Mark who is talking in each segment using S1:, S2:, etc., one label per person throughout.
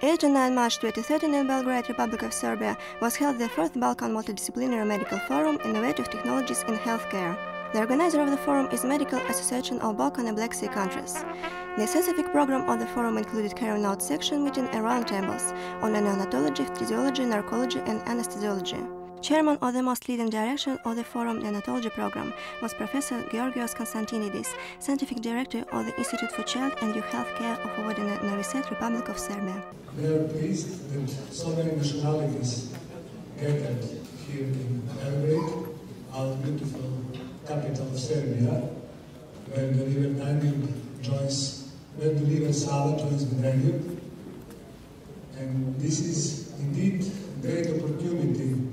S1: 8 and 9 March 2013 in Belgrade, Republic of Serbia, was held the 4th Balkan Multidisciplinary Medical Forum Innovative Technologies in Healthcare. The organizer of the forum is Medical Association of Balkan and Black Sea countries. The specific program of the forum included carrying out section meeting and roundtables on neonatology, physiology, narcology and anesthesiology. Chairman of the most leading direction of the forum neonatology program was Professor Georgios Konstantinidis, Scientific Director of the Institute for Child and Youth Health Care of Vojvodina, Novi Sad, Republic of Serbia.
S2: We are pleased that so many nationalities gathered here in Belgrade, our beautiful capital of Serbia, where the river Danube joins, where the river Sava joins the Danube. And this is indeed a great opportunity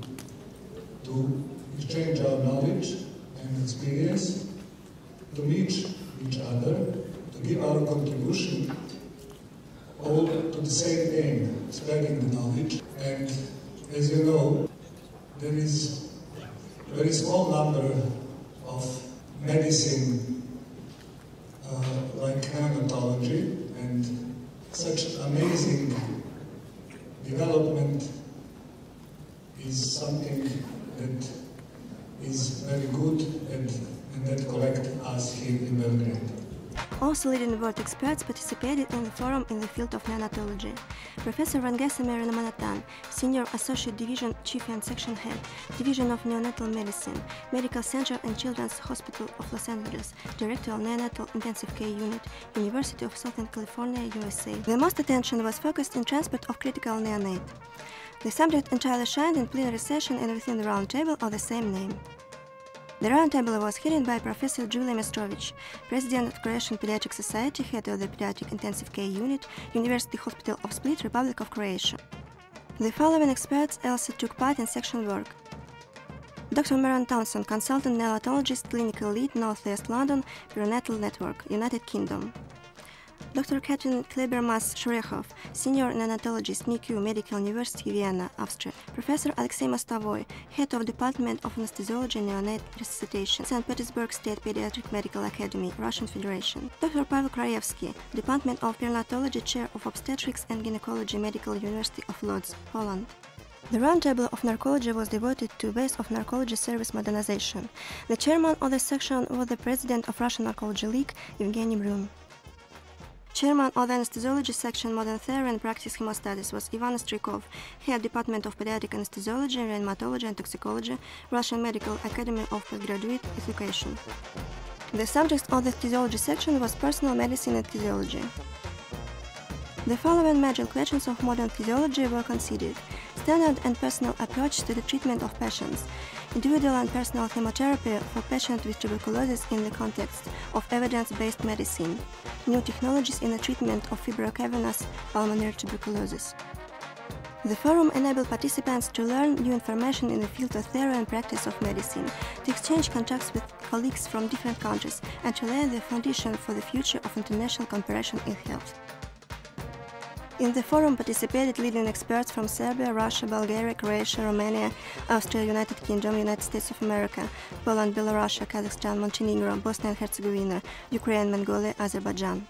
S2: to exchange our knowledge and experience, to meet each other, to give our contribution all to the same aim, spreading the knowledge. And as you know, there is a very small number of medicine like neonatology, and such amazing development is something that is very good and that collect us here in Belgrade.
S1: Also leading world experts participated in the forum in the field of neonatology. Professor Vangesemir Ramanathan, Senior Associate Division Chief and Section Head, Division of Neonatal Medicine, Medical Center and Children's Hospital of Los Angeles, Director of Neonatal Intensive Care Unit, University of Southern California, USA. The most attention was focused in transport of critical neonate. The subject entirely shined in plenary session and within the round table of the same name. The roundtable was headed by Professor Julia Mestrovic, President of Croatian Pediatric Society, Head of the Pediatric Intensive Care Unit, University Hospital of Split, Republic of Croatia. The following experts also took part in section work: Dr. Maron Townsend, Consultant Neonatologist, Clinical Lead, Northwest London, Perinatal Network, United Kingdom. Dr. Katrin Kleber-Mas-Shurehov, Senior Neonatologist, NICU, Medical University, Vienna, Austria. Professor Alexey Mostovoy, Head of Department of Anesthesiology and Neonate Resuscitation, St. Petersburg State Pediatric Medical Academy, Russian Federation. Dr. Pavel Krajewski, Department of Perinatology, Chair of Obstetrics and Gynecology, Medical University of Lodz, Poland. The roundtable of narcology was devoted to base of narcology service modernization. The chairman of the section was the President of Russian Narcology League, Evgeny Brun. Chairman of the Anesthesiology Section Modern Theory and Practice Hemostasis was Ivan Strykov, Head Department of Pediatric Anesthesiology, Reanimatology and Toxicology, Russian Medical Academy of Postgraduate Education. The subject of the Anesthesiology section was Personal Medicine and Physiology. The following major questions of modern physiology were considered: standard and personal approach to the treatment of patients, individual and personal chemotherapy for patients with tuberculosis in the context of evidence-based medicine, new technologies in the treatment of fibrocavernous pulmonary tuberculosis. The forum enabled participants to learn new information in the field of theory and practice of medicine, to exchange contacts with colleagues from different countries, and to lay the foundation for the future of international cooperation in health. In the forum participated leading experts from Serbia, Russia, Bulgaria, Croatia, Romania, Austria, United Kingdom, United States of America, Poland, Belarus, Kazakhstan, Montenegro, Bosnia and Herzegovina, Ukraine, Mongolia, Azerbaijan.